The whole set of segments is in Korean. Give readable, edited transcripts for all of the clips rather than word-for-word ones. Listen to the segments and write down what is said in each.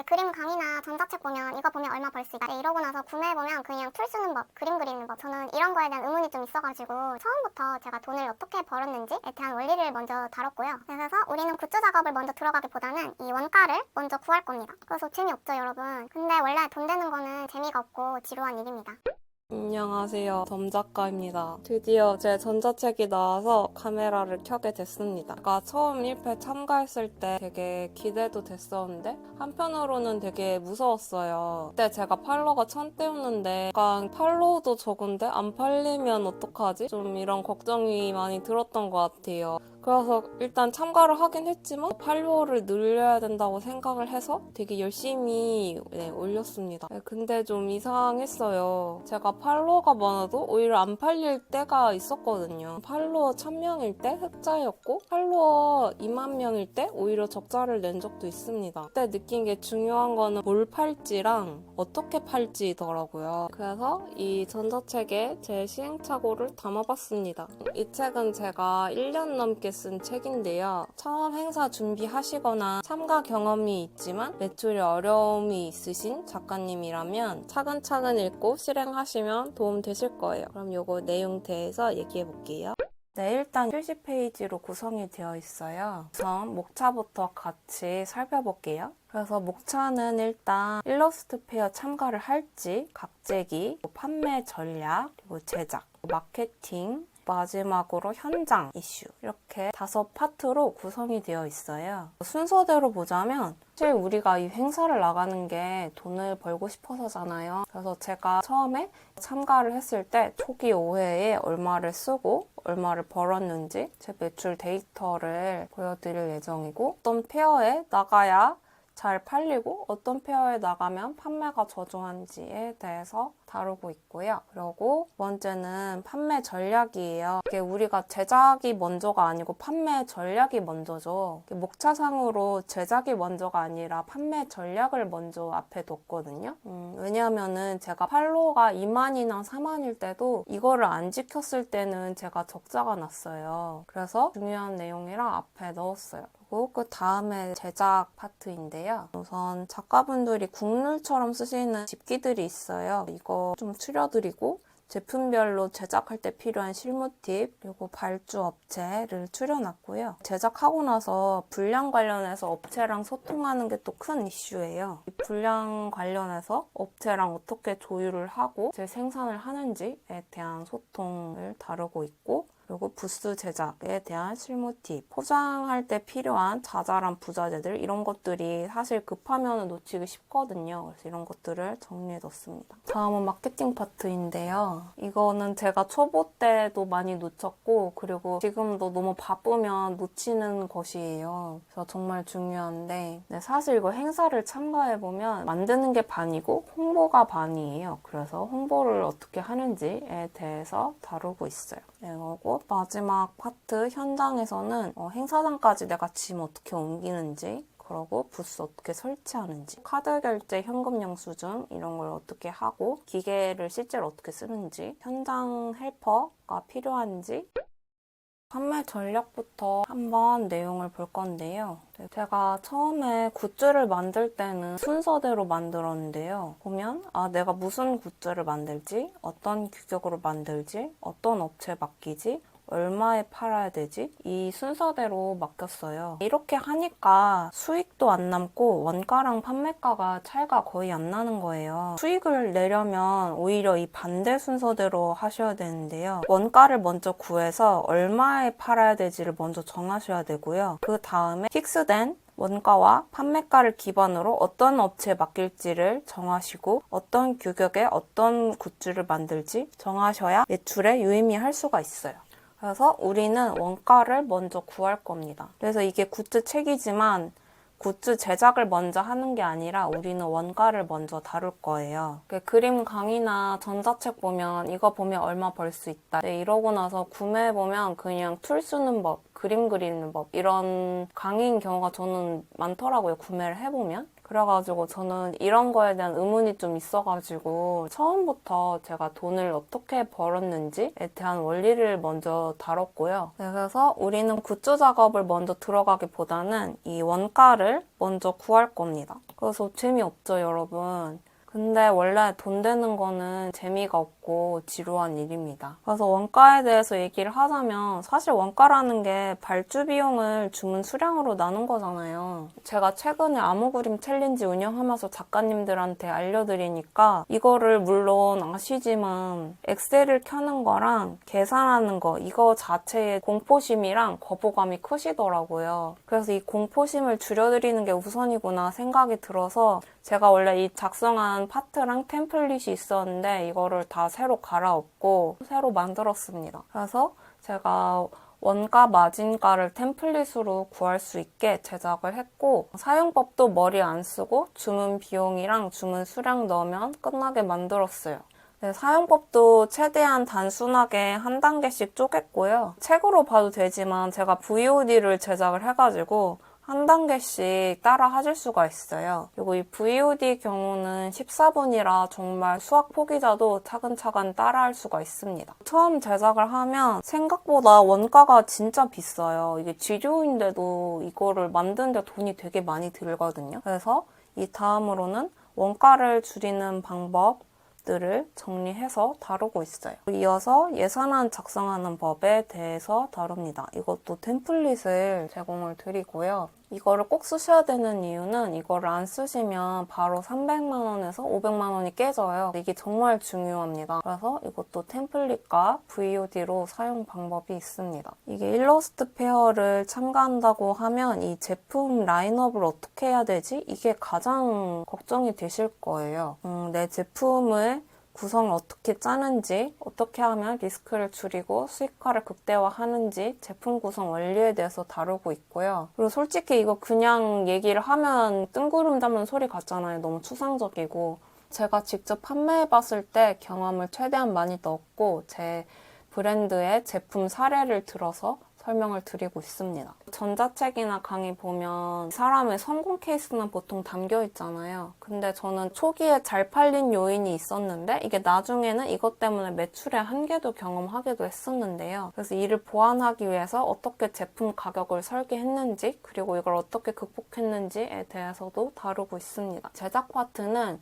그림 강의나 전자책 보면 이거 보면 얼마 벌 수 있다 이러고 나서 구매해보면 그냥 툴 쓰는 법, 그림 그리는 법, 저는 이런 거에 대한 의문이 좀 있어가지고 처음부터 제가 돈을 어떻게 벌었는지에 대한 원리를 먼저 다뤘고요. 그래서 우리는 굿즈 작업을 먼저 들어가기보다는 이 원가를 먼저 구할 겁니다. 그래서 재미없죠, 여러분? 근데 원래 돈 되는 거는 재미가 없고 지루한 일입니다. 안녕하세요. 덤작가입니다. 드디어 제 전자책이 나와서 카메라를 켜게 됐습니다. 제가 처음 1패 참가했을 때 되게 기대도 됐었는데 한편으로는 되게 무서웠어요. 그때 제가 팔로워가 1000대였는데 약간 팔로워도 적은데 안 팔리면 어떡하지? 좀 이런 걱정이 많이 들었던 것 같아요. 그래서 일단 참가를 하긴 했지만 팔로워를 늘려야 된다고 생각을 해서 되게 열심히 올렸습니다. 근데 좀 이상했어요. 제가 팔로워가 많아도 오히려 안 팔릴 때가 있었거든요. 팔로워 1000명일 때 흑자였고 팔로워 2만 명일 때 오히려 적자를 낸 적도 있습니다. 그때 느낀 게 중요한 거는 뭘 팔지랑 어떻게 팔지더라고요. 그래서 이 전자책에 제 시행착오를 담아봤습니다. 이 책은 제가 1년 넘게 쓴 책인데요. 처음 행사 준비하시거나 참가 경험이 있지만 매출에 어려움이 있으신 작가님이라면 차근차근 읽고 실행하시면 도움 되실 거예요. 그럼 요거 내용 대해서 얘기해 볼게요. 네, 일단 70페이지로 구성이 되어 있어요. 우선 목차부터 같이 살펴볼게요. 그래서 목차는 일단 일러스트 페어 참가를 할지, 각재기, 판매 전략, 그리고 제작, 마케팅, 마지막으로 현장 이슈 이렇게 5파트로 구성이 되어 있어요. 순서대로 보자면 사실 우리가 이 행사를 나가는 게 돈을 벌고 싶어서잖아요. 그래서 제가 처음에 참가를 했을 때 초기 5회에 얼마를 쓰고 얼마를 벌었는지 제 매출 데이터를 보여드릴 예정이고 어떤 페어에 나가야 잘 팔리고 어떤 페어에 나가면 판매가 저조한지에 대해서 다루고 있고요. 그리고 두 번째는 판매 전략이에요. 이게 우리가 제작이 먼저가 아니고 판매 전략이 먼저죠. 목차상으로 제작이 먼저가 아니라 판매 전략을 먼저 앞에 뒀거든요. 왜냐하면은 제가 팔로워가 2만이나 4만일 때도 이거를 안 지켰을 때는 제가 적자가 났어요. 그래서 중요한 내용이라 앞에 넣었어요. 그 다음에 제작 파트인데요. 우선 작가분들이 국룰처럼 쓰시는 집기들이 있어요. 이거 좀 추려드리고 제품별로 제작할 때 필요한 실무 팁 그리고 발주 업체를 추려놨고요. 제작하고 나서 분량 관련해서 업체랑 소통하는 게 또 큰 이슈예요. 이 분량 관련해서 업체랑 어떻게 조율을 하고 제 생산을 하는지에 대한 소통을 다루고 있고 그리고 부스 제작에 대한 실무 팁, 포장할 때 필요한 자잘한 부자재들 이런 것들이 사실 급하면 놓치기 쉽거든요. 그래서 이런 것들을 정리해뒀습니다. 다음은 마케팅 파트인데요. 이거는 제가 초보 때도 많이 놓쳤고 그리고 지금도 너무 바쁘면 놓치는 것이에요. 그래서 정말 중요한데 사실 이거 행사를 참가해보면 만드는 게 반이고 홍보가 반이에요. 그래서 홍보를 어떻게 하는지에 대해서 다루고 있어요. 그리고 마지막 파트 현장에서는 행사장까지 내가 짐 어떻게 옮기는지 그리고 부스 어떻게 설치하는지 카드 결제 현금 영수증 이런 걸 어떻게 하고 기계를 실제로 어떻게 쓰는지 현장 헬퍼가 필요한지 판매 전략부터 한번 내용을 볼 건데요. 제가 처음에 굿즈를 만들 때는 순서대로 만들었는데요. 보면 내가 무슨 굿즈를 만들지? 어떤 규격으로 만들지? 어떤 업체에 맡기지? 얼마에 팔아야 되지? 이 순서대로 맡겼어요. 이렇게 하니까 수익도 안 남고 원가랑 판매가가 차이가 거의 안 나는 거예요. 수익을 내려면 오히려 이 반대 순서대로 하셔야 되는데요. 원가를 먼저 구해서 얼마에 팔아야 되지를 먼저 정하셔야 되고요. 그 다음에 픽스된 원가와 판매가를 기반으로 어떤 업체에 맡길지를 정하시고 어떤 규격의 어떤 굿즈를 만들지 정하셔야 매출에 유의미할 수가 있어요. 그래서 우리는 원가를 먼저 구할 겁니다. 그래서 이게 굿즈 책이지만 굿즈 제작을 먼저 하는 게 아니라 우리는 원가를 먼저 다룰 거예요. 그림 강의나 전자책 보면 이거 보면 얼마 벌 수 있다. 이러고 나서 구매해보면 그냥 툴 쓰는 법, 그림 그리는 법 이런 강의인 경우가 저는 많더라고요. 구매를 해보면. 그래가지고 저는 이런 거에 대한 의문이 좀 있어가지고 처음부터 제가 돈을 어떻게 벌었는지에 대한 원리를 먼저 다뤘고요. 그래서 우리는 굿즈 작업을 먼저 들어가기보다는 이 원가를 먼저 구할 겁니다. 그래서 재미없죠, 여러분. 근데 원래 돈 되는 거는 재미가 없고 지루한 일입니다. 그래서 원가에 대해서 얘기를 하자면 사실 원가라는 게 발주 비용을 주문 수량으로 나눈 거잖아요. 제가 최근에 아무그림 챌린지 운영하면서 작가님들한테 알려드리니까 이거를 물론 아시지만 엑셀을 켜는 거랑 계산하는 거 이거 자체의 공포심이랑 거부감이 크시더라고요. 그래서 이 공포심을 줄여드리는 게 우선이구나 생각이 들어서 제가 원래 이 작성한 파트랑 템플릿이 있었는데 이거를 다 새로 갈아엎고 새로 만들었습니다. 그래서 제가 원가 마진가를 템플릿으로 구할 수 있게 제작을 했고 사용법도 머리 안 쓰고 주문 비용이랑 주문 수량 넣으면 끝나게 만들었어요. 네, 사용법도 최대한 단순하게 한 단계씩 쪼갰고요. 책으로 봐도 되지만 제가 VOD를 제작을 해가지고 한 단계씩 따라 하실 수가 있어요. 그리고 이 VOD 경우는 14분이라 정말 수학 포기자도 차근차근 따라 할 수가 있습니다. 처음 제작을 하면 생각보다 원가가 진짜 비싸요. 이게 지료인데도 이거를 만드는데 돈이 되게 많이 들거든요. 그래서 이 다음으로는 원가를 줄이는 방법들을 정리해서 다루고 있어요. 이어서 예산안 작성하는 법에 대해서 다룹니다. 이것도 템플릿을 제공을 드리고요. 이거를 꼭 쓰셔야 되는 이유는 이거를 안 쓰시면 바로 300만 원에서 500만 원이 깨져요. 이게 정말 중요합니다. 그래서 이것도 템플릿과 VOD로 사용 방법이 있습니다. 이게 일러스트 페어를 참가한다고 하면 이 제품 라인업을 어떻게 해야 되지? 이게 가장 걱정이 되실 거예요. 내 제품을 구성을 어떻게 짜는지, 어떻게 하면 리스크를 줄이고 수익화를 극대화하는지 제품 구성 원리에 대해서 다루고 있고요. 그리고 솔직히 이거 그냥 얘기를 하면 뜬구름 잡는 소리 같잖아요. 너무 추상적이고. 제가 직접 판매해봤을 때 경험을 최대한 많이 넣었고 제 브랜드의 제품 사례를 들어서 설명을 드리고 있습니다. 전자책이나 강의 보면 사람의 성공 케이스는 보통 담겨 있잖아요. 근데 저는 초기에 잘 팔린 요인이 있었는데 이게 나중에는 이것 때문에 매출의 한계도 경험하기도 했었는데요. 그래서 이를 보완하기 위해서 어떻게 제품 가격을 설계했는지 그리고 이걸 어떻게 극복했는지에 대해서도 다루고 있습니다. 제작 파트는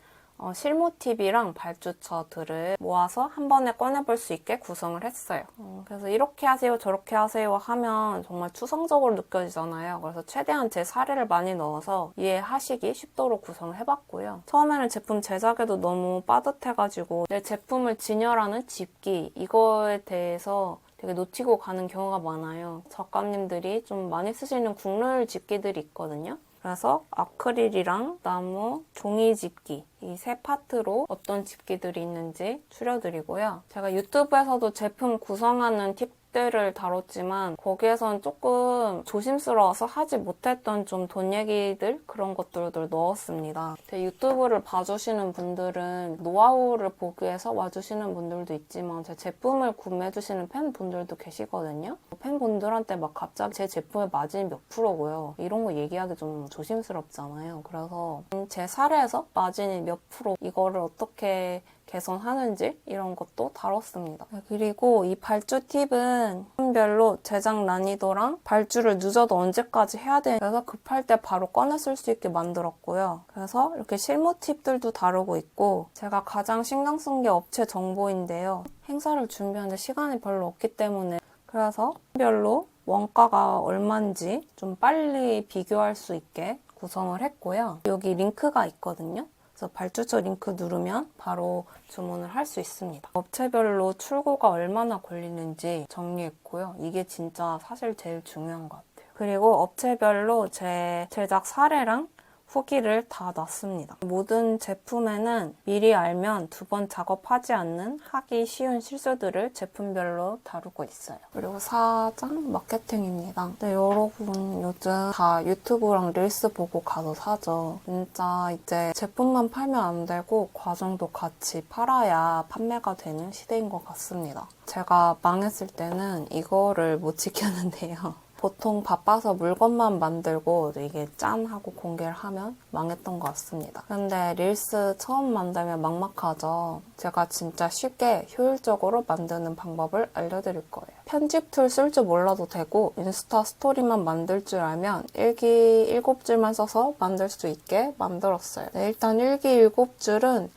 실무 팁이랑 발주처들을 모아서 한 번에 꺼내볼 수 있게 구성을 했어요. 그래서 이렇게 하세요, 저렇게 하세요 하면 정말 추상적으로 느껴지잖아요. 그래서 최대한 제 사례를 많이 넣어서 이해하시기 쉽도록 구성을 해봤고요. 처음에는 제품 제작에도 너무 빠듯해가지고 내 제품을 진열하는 집기 이거에 대해서 되게 놓치고 가는 경우가 많아요. 작가님들이 좀 많이 쓰시는 국룰 집기들이 있거든요. 그래서 아크릴이랑 나무, 종이 집기 이 세 파트로 어떤 집기들이 있는지 추려드리고요. 제가 유튜브에서도 제품 구성하는 팁들을 다뤘지만 거기에선 조금 조심스러워서 하지 못했던 좀 돈 얘기들 그런 것들을 넣었습니다. 유튜브를 봐주시는 분들은 노하우를 보기 위해서 와주시는 분들도 있지만 제 제품을 구매해주시는 팬분들도 계시거든요. 팬분들한테 막 갑자기 제 제품의 마진이 몇 프로고요. 이런 거 얘기하기 좀 조심스럽잖아요. 그래서 제 사례에서 마진이 몇 프로 이거를 어떻게 개선하는지 이런 것도 다뤘습니다. 그리고 이 발주 팁은 품별로 제작 난이도랑 발주를 늦어도 언제까지 해야 돼 그래서 급할 때 바로 꺼내 쓸 수 있게 만들었고요. 그래서 이렇게 실무 팁들도 다루고 있고 제가 가장 신경 쓴 게 업체 정보인데요. 행사를 준비하는데 시간이 별로 없기 때문에 그래서 품별로 원가가 얼마인지 좀 빨리 비교할 수 있게 구성을 했고요. 여기 링크가 있거든요. 그래서 발주처 링크 누르면 바로 주문을 할 수 있습니다. 업체별로 출고가 얼마나 걸리는지 정리했고요. 이게 진짜 사실 제일 중요한 것 같아요. 그리고 업체별로 제 제작 사례랑 후기를 다 놨습니다. 모든 제품에는 미리 알면 두 번 작업하지 않는 하기 쉬운 실수들을 제품별로 다루고 있어요. 그리고 사장 마케팅입니다. 네, 여러분 요즘 다 유튜브랑 릴스 보고 가서 사죠. 진짜 이제 제품만 팔면 안 되고 과정도 같이 팔아야 판매가 되는 시대인 것 같습니다. 제가 망했을 때는 이거를 못 지켰는데요. 보통 바빠서 물건만 만들고 이게 짠 하고 공개를 하면 망했던 것 같습니다. 근데 릴스 처음 만들면 막막하죠. 제가 진짜 쉽게 효율적으로 만드는 방법을 알려드릴 거예요. 편집 툴 쓸 줄 몰라도 되고 인스타 스토리만 만들 줄 알면 일기 7줄만 써서 만들 수 있게 만들었어요. 네, 일단 일기 7줄은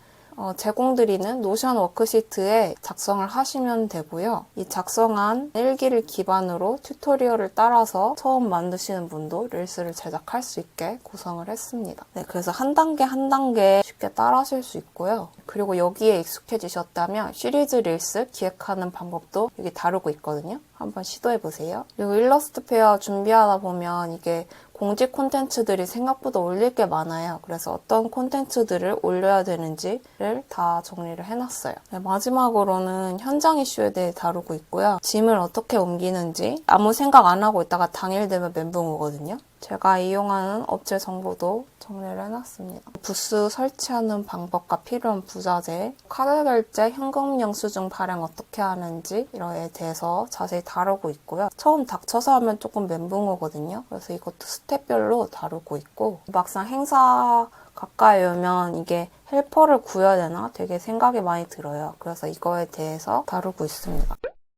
제공드리는 노션 워크시트에 작성을 하시면 되고요. 이 작성한 일기를 기반으로 튜토리얼을 따라서 처음 만드시는 분도 릴스를 제작할 수 있게 구성을 했습니다. 네, 그래서 한 단계 한 단계 쉽게 따라하실 수 있고요. 그리고 여기에 익숙해지셨다면 시리즈 릴스 기획하는 방법도 여기 다루고 있거든요. 한번 시도해보세요. 그리고 일러스트 페어 준비하다 보면 이게 공지 콘텐츠들이 생각보다 올릴 게 많아요. 그래서 어떤 콘텐츠들을 올려야 되는지를 다 정리를 해놨어요. 네, 마지막으로는 현장 이슈에 대해 다루고 있고요. 짐을 어떻게 옮기는지 아무 생각 안 하고 있다가 당일 되면 멘붕 오거든요. 제가 이용하는 업체 정보도 정리를 해놨습니다. 부스 설치하는 방법과 필요한 부자재, 카드 결제, 현금 영수증 발행 어떻게 하는지 이런 대해서 자세히 다루고 있고요. 처음 닥쳐서 하면 조금 멘붕 오거든요. 그래서 이것도 스텝별로 다루고 있고 막상 행사 가까이 오면 이게 헬퍼를 구해야 되나 되게 생각이 많이 들어요. 그래서 이거에 대해서 다루고 있습니다.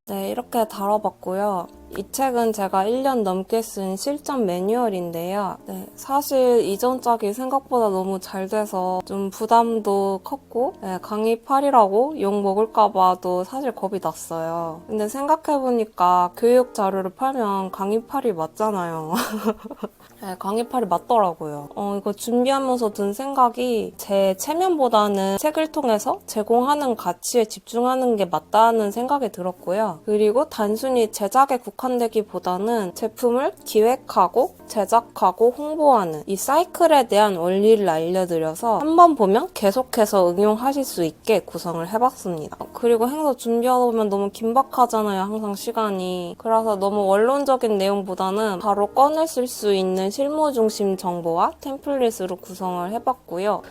네, 이렇게 다뤄봤고요. 이 책은 제가 1년 넘게 쓴 실전 매뉴얼인데요. 네, 사실 이전 짝이 생각보다 너무 잘 돼서 좀 부담도 컸고 네, 강의 8이라고 욕 먹을까봐도 사실 겁이 났어요. 근데 생각해보니까 교육 자료를 팔면 강의 8이 맞잖아요. 네, 강의 8이 맞더라고요. 이거 준비하면서 든 생각이 제 체면보다는 책을 통해서 제공하는 가치에 집중하는 게 맞다는 생각이 들었고요. 그리고 단순히 제작에 국한되기보다는 제품을 기획하고 제작하고 홍보하는 이 사이클에 대한 원리를 알려드려서 한 번 보면 계속해서 응용하실 수 있게 구성을 해봤습니다. 그리고 행사 준비하다 보면 너무 긴박하잖아요, 항상 시간이. 그래서 너무 원론적인 내용보다는 바로 꺼내 쓸 수 있는 실무 중심 정보와 템플릿으로 구성을 해봤고요.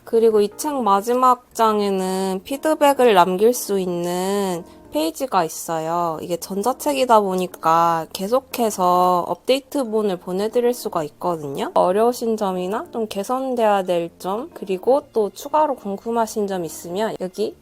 그리고 이 책 마지막 장에는 피드백을 남길 수 있는 페이지가 있어요. 이게 전자책이다 보니까 계속해서 업데이트본을 보내드릴 수가 있거든요. 어려우신 점이나 좀 개선돼야 될 점, 그리고 또 추가로 궁금하신 점 있으면 여기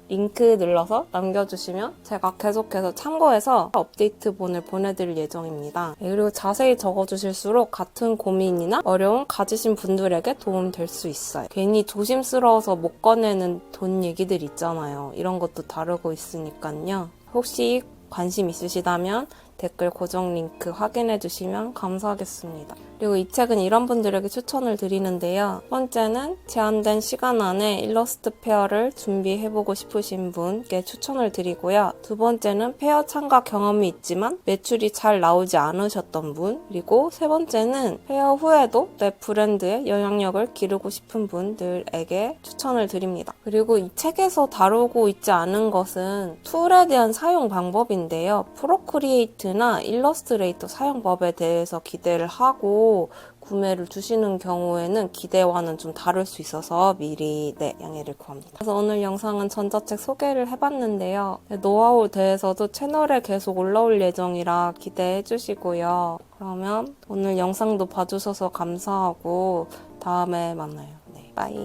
링크 눌러서 남겨주시면 제가 계속해서 참고해서 업데이트본을 보내드릴 예정입니다. 그리고 자세히 적어주실수록 같은 고민이나 어려움 가지신 분들에게 도움될 수 있어요. 괜히 조심스러워서 못 꺼내는 돈 얘기들 있잖아요. 이런 것도 다루고 있으니까요. 혹시 관심 있으시다면 댓글 고정 링크 확인해 주시면 감사하겠습니다. 그리고 이 책은 이런 분들에게 추천을 드리는데요. 첫 번째는 제한된 시간 안에 일러스트 페어를 준비해보고 싶으신 분께 추천을 드리고요. 두 번째는 페어 참가 경험이 있지만 매출이 잘 나오지 않으셨던 분, 그리고 세 번째는 페어 후에도 내 브랜드에 영향력을 기르고 싶은 분들에게 추천을 드립니다. 그리고 이 책에서 다루고 있지 않은 것은 툴에 대한 사용 방법인데요. 프로크리에이트나 일러스트레이터 사용법에 대해서 기대를 하고 구매를 주시는 경우에는 기대와는 좀 다를 수 있어서 미리 양해를 구합니다. 그래서 오늘 영상은 전자책 소개를 해봤는데요. 노하우에 대해서도 채널에 계속 올라올 예정이라 기대해 주시고요. 그러면 오늘 영상도 봐주셔서 감사하고 다음에 만나요. 네, 빠이.